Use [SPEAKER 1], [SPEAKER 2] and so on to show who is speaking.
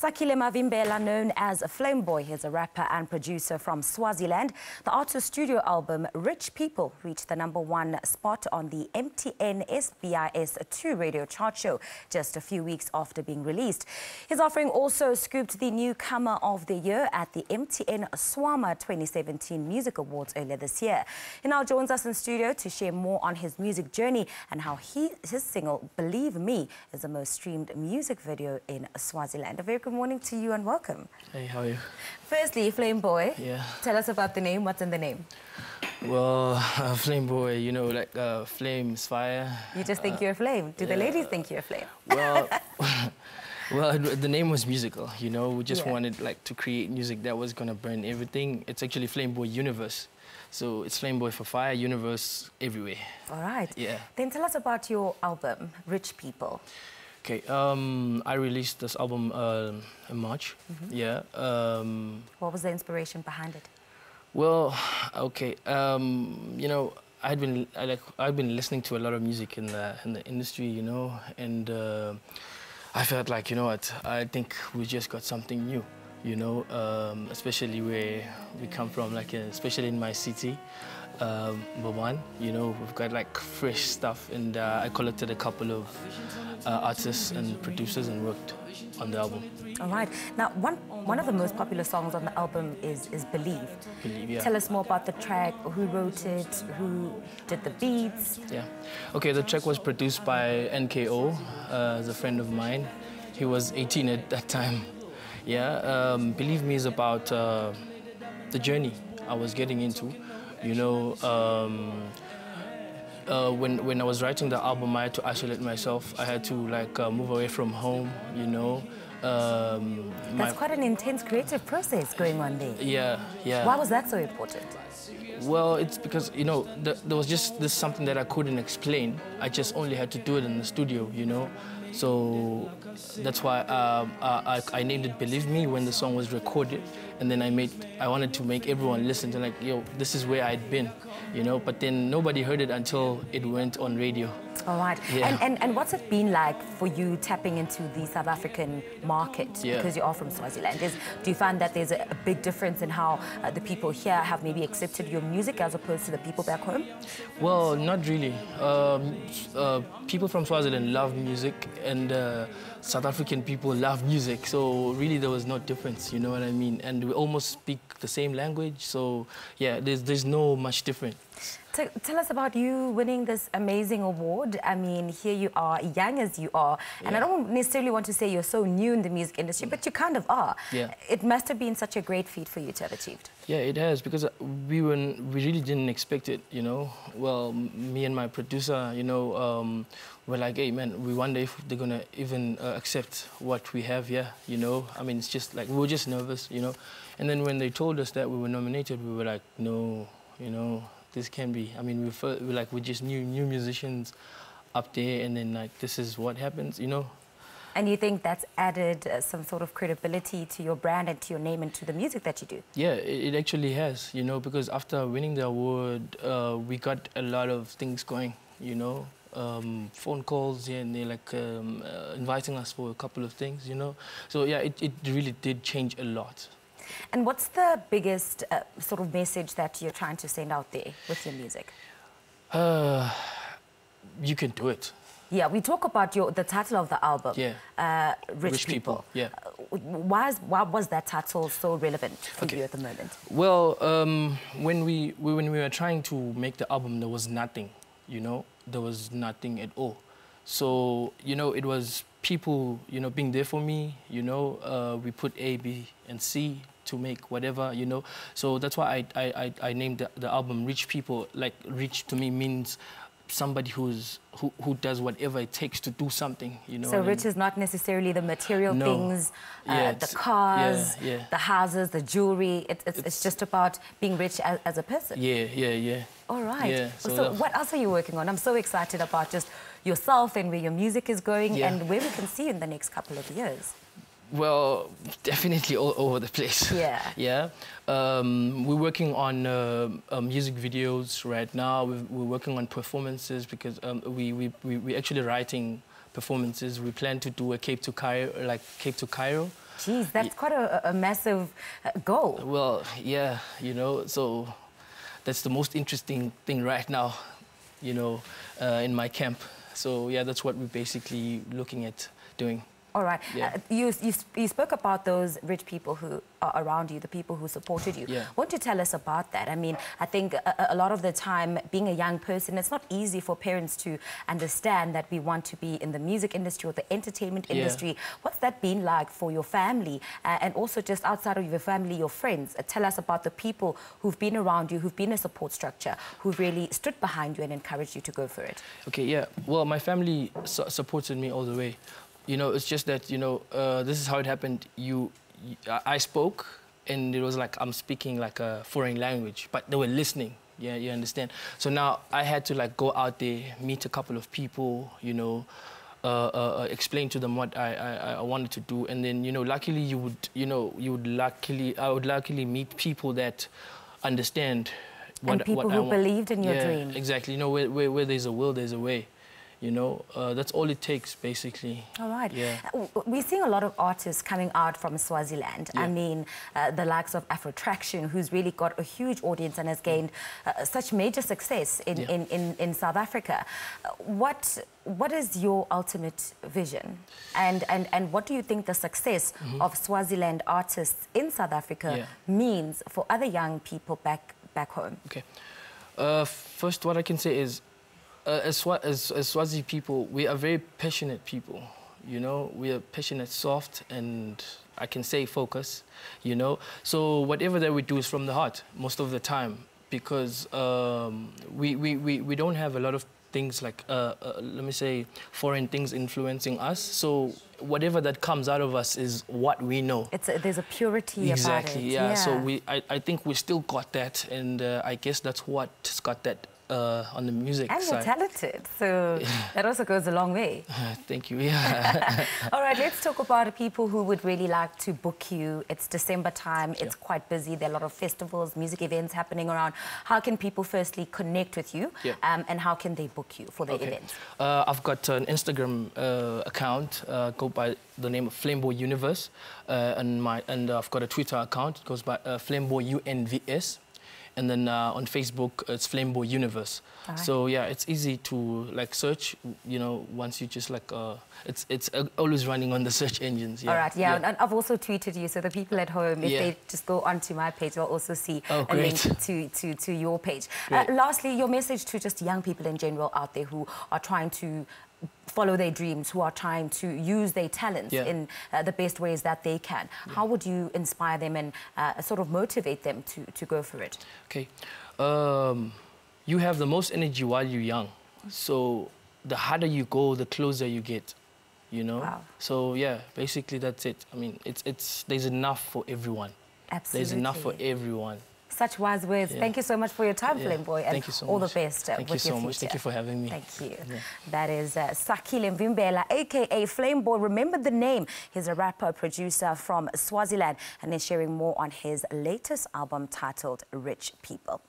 [SPEAKER 1] Sakhile Mavimbela, known as Flameboy, is a rapper and producer from Swaziland. The artist's studio album, Rich People, reached the #1 spot on the MTN SIBIS 2 radio chart show just a few weeks after being released. His offering also scooped the Newcomer of the Year at the MTN SWAMA 2017 Music Awards earlier this year. He now joins us in studio to share more on his music journey and how his single, Believe Me, is the most streamed music video in Swaziland. A very good morning to you and welcome.
[SPEAKER 2] Hey, how are you?
[SPEAKER 1] Firstly, Flameboy.
[SPEAKER 2] Yeah.
[SPEAKER 1] Tell us about the name. What's in the name?
[SPEAKER 2] Well, Flameboy, you know, like flame is fire.
[SPEAKER 1] You just think you're a flame. Do the ladies think you're a flame?
[SPEAKER 2] Well, well, the name was musical, you know. We just wanted like to create music that was gonna burn everything. It's actually Flameboy Universe. So it's Flameboy for fire, universe everywhere. All right. Yeah.
[SPEAKER 1] Then tell us about your album, Rich People.
[SPEAKER 2] Okay, I released this album in March. Yeah.
[SPEAKER 1] What was the inspiration behind it?
[SPEAKER 2] Well, okay, you know, I've been listening to a lot of music in the industry, you know, and I felt like, you know what, I think we just got something new, you know, especially where we come from, like especially in my city. Baban, you know, we've got like fresh stuff, and I collected a couple of artists and producers and worked on the album.
[SPEAKER 1] All right. Now, one of the most popular songs on the album is Believe.
[SPEAKER 2] Believe, yeah.
[SPEAKER 1] Tell us more about the track, who wrote it, who did the beats.
[SPEAKER 2] Yeah. Okay, the track was produced by NKO, as a friend of mine. He was 18 at that time. Yeah. Believe Me is about the journey I was getting into. You know, when I was writing the album, I had to isolate myself. I had to like move away from home, you know.
[SPEAKER 1] That's quite an intense creative process going on there.
[SPEAKER 2] Yeah, yeah.
[SPEAKER 1] Why was that so important?
[SPEAKER 2] Well, it's because, you know, there was just this something that I couldn't explain. I just only had to do it in the studio, you know. So that's why I named it Believe Me when the song was recorded, and then I wanted to make everyone listen to like, yo, this is where I'd been, you know. But then nobody heard it until it went on radio. All right.
[SPEAKER 1] Yeah. And what's it been like for you tapping into the South African market? Yeah. Because you are from Swaziland. Do you find that there's a big difference in how the people here have maybe accepted your music as opposed to the people back home?
[SPEAKER 2] Well, not really. People from Swaziland love music, and South African people love music. So really there was no difference, you know what I mean? And we almost speak the same language. So yeah, there's no much difference.
[SPEAKER 1] Tell us about you winning this amazing award. I mean, here you are, young as you are, and I don't necessarily want to say you're so new in the music industry, but you kind of are. Yeah. It must have been such a great feat for you to have achieved.
[SPEAKER 2] Yeah, it has, because we really didn't expect it, you know. Well, me and my producer, you know, we're like, hey, man, we wonder if they're gonna even accept what we have here, you know. I mean, it's just like, we were just nervous, you know. And then when they told us that we were nominated, we were like, no, you know, this can be. I mean, we're just new musicians up there, and then like this is what happens, you know.
[SPEAKER 1] And you think that's added some sort of credibility to your brand and to your name and to the music that you do? Yeah,
[SPEAKER 2] it actually has, you know, because after winning the award, we got a lot of things going, you know. Phone calls here and they're like inviting us for a couple of things, you know. So yeah, it really did change a lot.
[SPEAKER 1] And what's the biggest sort of message that you're trying to send out there with your music?
[SPEAKER 2] You can do it.
[SPEAKER 1] Yeah, we talk about the title of the album, Rich People.
[SPEAKER 2] Yeah.
[SPEAKER 1] Why was that title so relevant for you at the moment?
[SPEAKER 2] Well, when we were trying to make the album, there was nothing, you know. There was nothing at all. So, you know, it was people, you know, being there for me, you know. We put A, B, and C to make whatever, you know. So that's why I named the album Rich People. Like, rich to me means somebody who does whatever it takes to do something, you know.
[SPEAKER 1] So rich is not necessarily the material things, the cars, the houses, the jewelry. It's just about being rich as a person.
[SPEAKER 2] Yeah.
[SPEAKER 1] All right. Yeah, so what else are you working on? I'm so excited about just yourself and where your music is going and where we can see you in the next couple of years.
[SPEAKER 2] Well, definitely all over the place. Yeah. Yeah. We're working on music videos right now. We're working on performances because we're actually writing performances. We plan to do a Cape to Cairo.
[SPEAKER 1] Geez, that's quite a massive goal.
[SPEAKER 2] Well, yeah, you know, so that's the most interesting thing right now, you know, in my camp. So yeah, that's what we're basically looking at doing.
[SPEAKER 1] All right.
[SPEAKER 2] Yeah.
[SPEAKER 1] You spoke about those rich people who are around you, the people who supported you.
[SPEAKER 2] Yeah.
[SPEAKER 1] Won't you tell us about that? I mean, I think a lot of the time, being a young person, it's not easy for parents to understand that we want to be in the music industry or the entertainment industry. What's that been like for your family? And also just outside of your family, your friends? Tell us about the people who've been around you, who've been a support structure, who've really stood behind you and encouraged you to go for it.
[SPEAKER 2] Okay, yeah. Well, my family supported me all the way. You know, it's just that, you know, this is how it happened. I spoke, and it was like I'm speaking like a foreign language, but they were listening. Yeah, you understand? So now I had to like go out there, meet a couple of people, you know, explain to them what I wanted to do, and then, you know, luckily I would luckily meet people that understand what
[SPEAKER 1] and people
[SPEAKER 2] what
[SPEAKER 1] who believed in your dream.
[SPEAKER 2] Exactly. You know, where there's a will, there's a way. You know, that's all it takes, basically.
[SPEAKER 1] All right.
[SPEAKER 2] Yeah.
[SPEAKER 1] We're seeing a lot of artists coming out from Swaziland. Yeah. I mean, the likes of Afro Traction, who's really got a huge audience and has gained such major success in South Africa. What is your ultimate vision? And what do you think the success of Swaziland artists in South Africa means for other young people back home?
[SPEAKER 2] Okay. First, what I can say is, as Swazi people, we are very passionate people, you know. We are passionate, soft, and I can say focus, you know. So whatever that we do is from the heart most of the time, because we don't have a lot of things like, let me say, foreign things influencing us. So whatever that comes out of us is what we know.
[SPEAKER 1] There's a purity about it.
[SPEAKER 2] Yeah. So I think we still got that, and I guess that's what's got that on the music side.
[SPEAKER 1] And you're talented, so that also goes a long way.
[SPEAKER 2] Thank you, yeah.
[SPEAKER 1] All right, let's talk about people who would really like to book you. It's December time, it's quite busy, there are a lot of festivals, music events happening around. How can people firstly connect with you, and how can they book you for their events?
[SPEAKER 2] I've got an Instagram account, go by the name of Flameboy Universe, and I've got a Twitter account, it goes by Flameboy UNVS. And then on Facebook, it's Flameboy Universe. Right. So yeah, it's easy to like search. You know, once you just like, it's always running on the search engines. Yeah.
[SPEAKER 1] All right, yeah. And I've also tweeted you, so the people at home, if they just go onto my page, they'll also see a link to your page. Lastly, your message to just young people in general out there who are trying to follow their dreams, who are trying to use their talents in the best ways that they can. How would you inspire them and sort of motivate them to go for it?
[SPEAKER 2] Okay. You have the most energy while you're young. So the harder you go, the closer you get, you know? Wow. So yeah, basically that's it. I mean, there's enough for everyone.
[SPEAKER 1] Absolutely.
[SPEAKER 2] There's enough for everyone.
[SPEAKER 1] Such wise words. Thank you so much for your time, Flameboy, and
[SPEAKER 2] thank you so
[SPEAKER 1] all
[SPEAKER 2] much.
[SPEAKER 1] The best with your future.
[SPEAKER 2] Much. Thank you for having me.
[SPEAKER 1] Thank you. That is Sakhile Mavimbela, a.k.a. Flameboy. Remember the name. He's a rapper, producer from Swaziland, and is sharing more on his latest album titled Rich People.